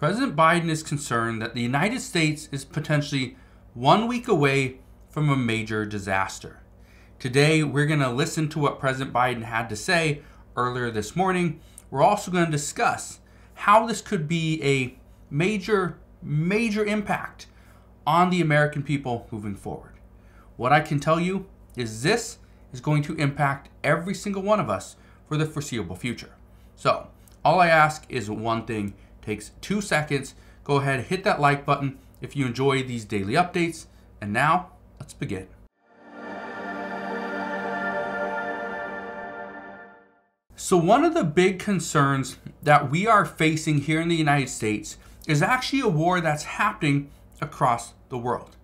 President Biden is concerned that the United States is potentially 1 week away from a major disaster. Today, we're going to listen to what President Biden had to say earlier this morning. We're also going to discuss how this could be a major impact on the American people moving forward. What I can tell you is this is going to impact every single one of us for the foreseeable future. So, all I ask is one thing. Takes 2 seconds. Go ahead, hit that like button if you enjoy these daily updates. And now, let's begin. So one of the big concerns that we are facing here in the United States is actually a war that's happening across the world.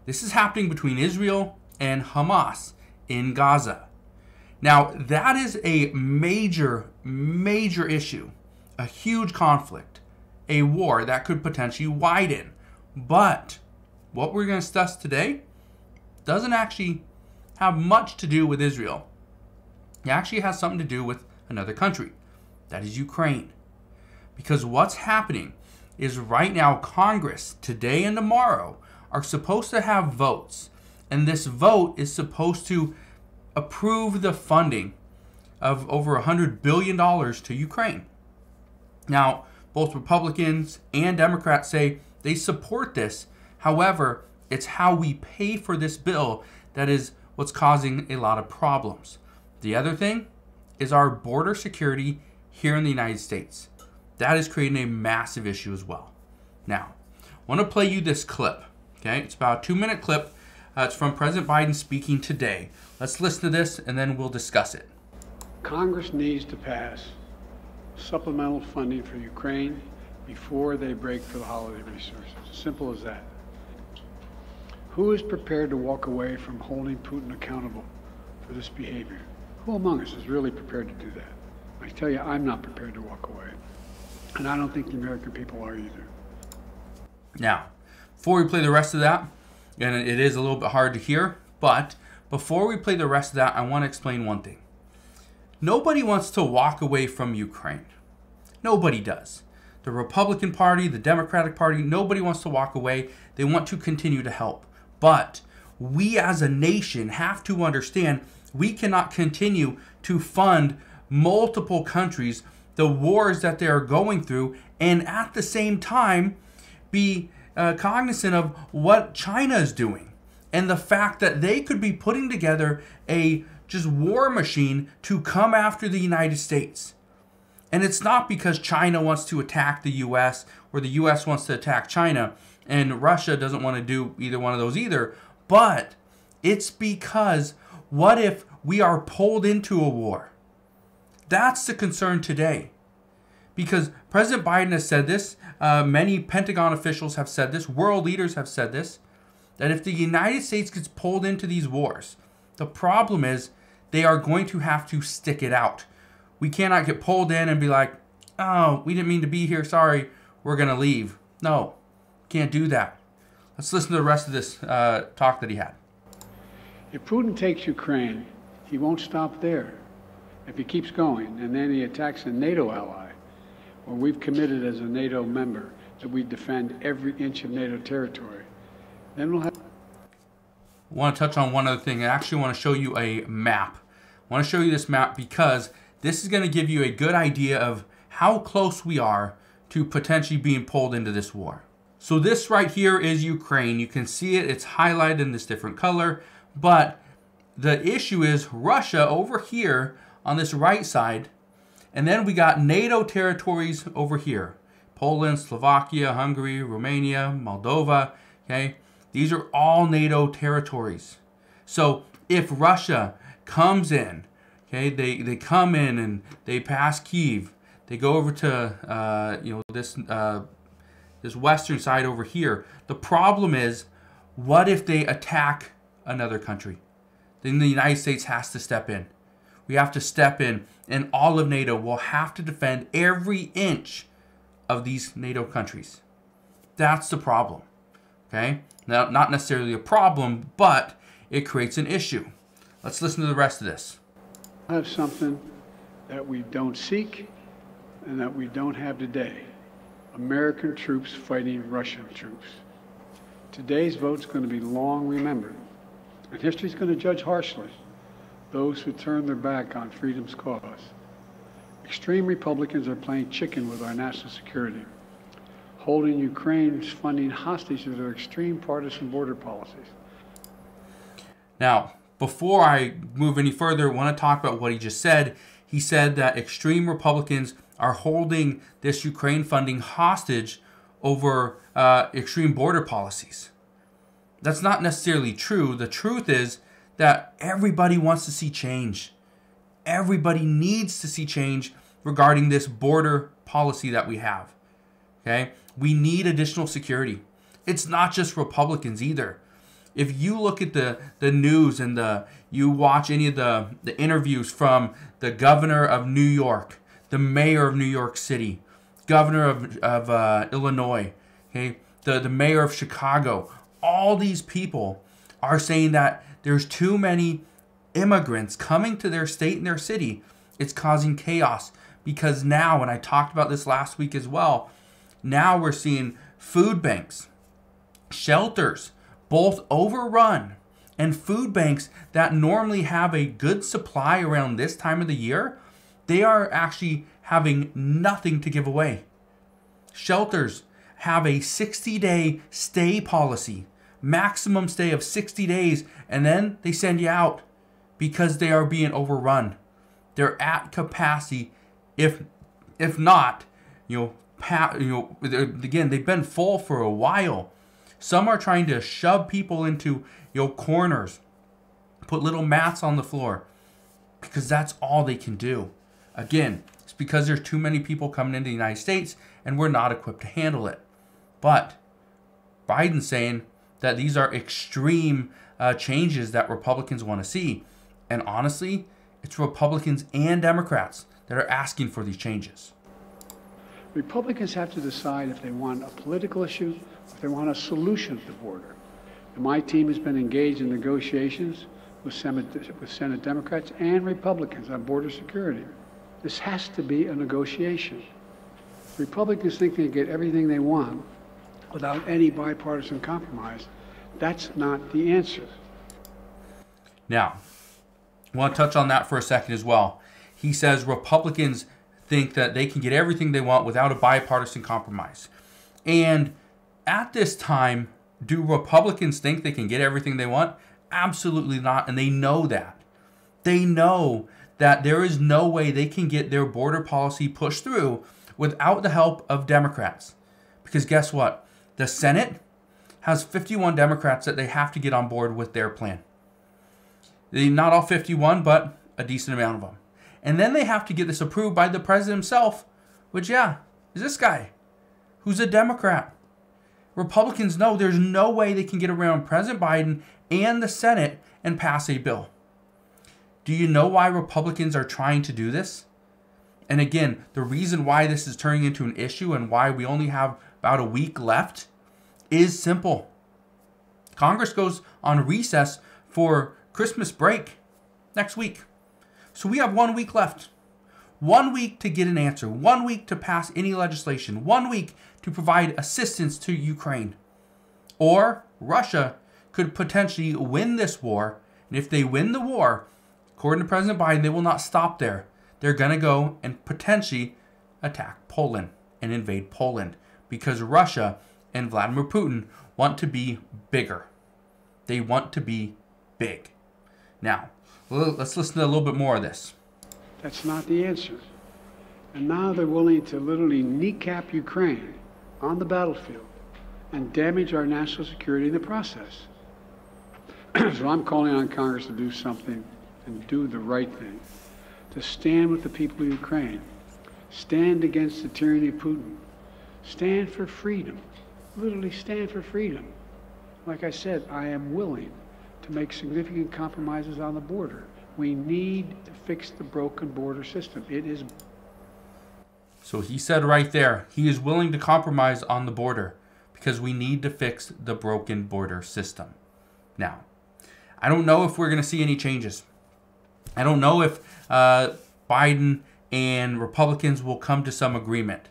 This is happening between Israel and Hamas in Gaza. Now, that is a major issue. A huge conflict, a war that could potentially widen. But what we're going to discuss today doesn't actually have much to do with Israel. It actually has something to do with another country. That is Ukraine. Because what's happening is right now Congress, today and tomorrow, are supposed to have votes. And this vote is supposed to approve the funding of over $100 billion to Ukraine. Now, both Republicans and Democrats say they support this. However, it's how we pay for this bill that is what's causing a lot of problems. The other thing is our border security here in the United States. That is creating a massive issue as well. Now, I want to play you this clip. Okay, it's about a 2-minute clip. It's from President Biden speaking today. Let's listen to this and then we'll discuss it. Congress needs to pass supplemental funding for Ukraine before they break for the holiday resources. Simple as that. Who is prepared to walk away from holding Putin accountable for this behavior? Who among us is really prepared to do that? I tell you, I'm not prepared to walk away. And I don't think the American people are either. Now, before we play the rest of that, and it is a little bit hard to hear, but before we play the rest of that, I want to explain one thing. Nobody wants to walk away from Ukraine. Nobody does. The Republican Party, the Democratic Party, nobody wants to walk away. They want to continue to help. But we as a nation have to understand we cannot continue to fund multiple countries, the wars that they are going through, and at the same time be cognizant of what China is doing and the fact that they could be putting together a just war machine to come after the United States. And it's not because China wants to attack the US or the US wants to attack China and Russia doesn't want to do either one of those either, but it's because what if we are pulled into a war? That's the concern today. Because President Biden has said this, many Pentagon officials have said this, world leaders have said this, that if the United States gets pulled into these wars, the problem is they are going to have to stick it out. We cannot get pulled in and be like, oh, we didn't mean to be here, sorry, we're going to leave. No, can't do that. Let's listen to the rest of this talk that he had. If Putin takes Ukraine, he won't stop there. If he keeps going and then he attacks a NATO ally, where we've committed as a NATO member that we defend every inch of NATO territory, then we'll have... I want to touch on one other thing. I actually want to show you a map. I want to show you this map because this is going to give you a good idea of how close we are to potentially being pulled into this war. So this right here is Ukraine. You can see it. It's highlighted in this different color. But the issue is Russia over here on this right side. And then we got NATO territories over here. Poland, Slovakia, Hungary, Romania, Moldova. Okay. These are all NATO territories. So if Russia comes in, okay, they come in and they pass Kyiv, they go over to this western side over here. The problem is, what if they attack another country? Then the United States has to step in. We have to step in, and all of NATO will have to defend every inch of these NATO countries. That's the problem. Okay? Now, not necessarily a problem, but it creates an issue. Let's listen to the rest of this. Have something that we don't seek and that we don't have today. American troops fighting Russian troops. Today's vote's going to be long remembered, and history's going to judge harshly those who turn their back on freedom's cause. Extreme Republicans are playing chicken with our national security, holding Ukraine's funding hostage to their extreme partisan border policies. Now, before I move any further, I want to talk about what he just said. He said that extreme Republicans are holding this Ukraine funding hostage over extreme border policies. That's not necessarily true. The truth is that everybody wants to see change. Everybody needs to see change regarding this border policy that we have. Okay? We need additional security. It's not just Republicans either. If you look at the news and you watch any of the interviews from the governor of New York, the mayor of New York City, governor of Illinois, okay, the mayor of Chicago, all these people are saying that there's too many immigrants coming to their state and their city. It's causing chaos because now, and I talked about this last week as well, now we're seeing food banks, shelters, both overrun, and food banks that normally have a good supply around this time of the year, they are actually having nothing to give away. Shelters have a 60-day stay policy, maximum stay of 60 days, and then they send you out because they are being overrun. They're at capacity. If not, again, they've been full for a while. Some are trying to shove people into corners, put little mats on the floor, because that's all they can do. Again, it's because there's too many people coming into the United States and we're not equipped to handle it. But Biden's saying that these are extreme changes that Republicans want to see. And honestly, it's Republicans and Democrats that are asking for these changes. Republicans have to decide if they want a political issue, if they want a solution to the border. And my team has been engaged in negotiations with Senate Democrats and Republicans on border security. This has to be a negotiation. Republicans think they get everything they want without any bipartisan compromise. That's not the answer. Now, I want to touch on that for a second as well. He says Republicans think that they can get everything they want without a bipartisan compromise. And at this time, do Republicans think they can get everything they want? Absolutely not, and they know that. They know that there is no way they can get their border policy pushed through without the help of Democrats. Because guess what? The Senate has 51 Democrats that they have to get on board with their plan. Not all 51, but a decent amount of them. And then they have to get this approved by the president himself, which, is this guy, who's a Democrat. Republicans know there's no way they can get around President Biden and the Senate and pass a bill. Do you know why Republicans are trying to do this? And again, the reason why this is turning into an issue and why we only have about a week left is simple. Congress goes on recess for Christmas break next week. So we have 1 week left. 1 week to get an answer. 1 week to pass any legislation. 1 week to provide assistance to Ukraine. Or Russia could potentially win this war. And if they win the war, according to President Biden, they will not stop there. They're going to go and potentially attack Poland and invade Poland because Russia and Vladimir Putin want to be bigger. They want to be big. Now, let's listen to a little bit more of this. That's not the answer. And now they're willing to literally kneecap Ukraine on the battlefield and damage our national security in the process. So I'm calling on Congress to do something and do the right thing, to stand with the people of Ukraine, stand against the tyranny of Putin, stand for freedom, literally stand for freedom. Like I said, I am willing to make significant compromises on the border. We need to fix the broken border system. It is. So he said right there, he is willing to compromise on the border because we need to fix the broken border system. Now, I don't know if we're going to see any changes. I don't know if Biden and Republicans will come to some agreement.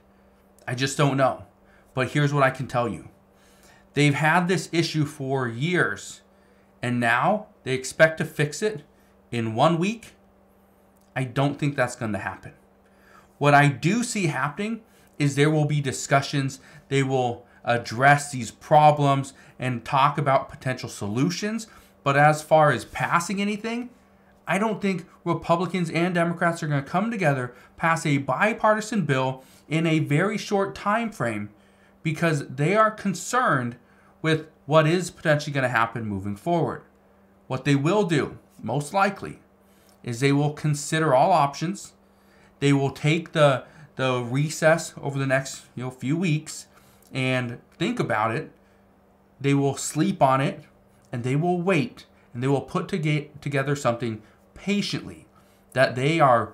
I just don't know. But here's what I can tell you. They've had this issue for years, and now they expect to fix it in 1 week. I don't think that's going to happen. What I do see happening is there will be discussions. They will address these problems and talk about potential solutions. But as far as passing anything, I don't think Republicans and Democrats are going to come together, pass a bipartisan bill in a very short time frame, because they are concerned with what is potentially going to happen moving forward. What they will do, most likely, is they will consider all options. They will take the recess over the next few weeks and think about it. They will sleep on it, and they will wait, and they will put together something patiently that they are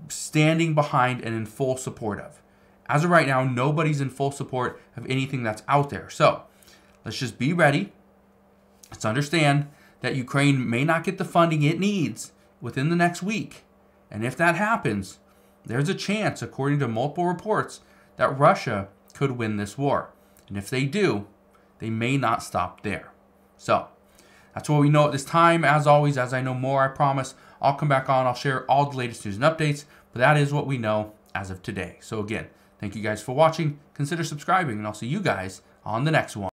standing behind and in full support of. As of right now, nobody's in full support of anything that's out there. So let's just be ready. Let's understand that Ukraine may not get the funding it needs within the next week. And if that happens, there's a chance, according to multiple reports, that Russia could win this war. And if they do, they may not stop there. So that's what we know at this time. As always, as I know more, I promise I'll come back on. I'll share all the latest news and updates. But that is what we know as of today. So again, thank you guys for watching. Consider subscribing, and I'll see you guys on the next one.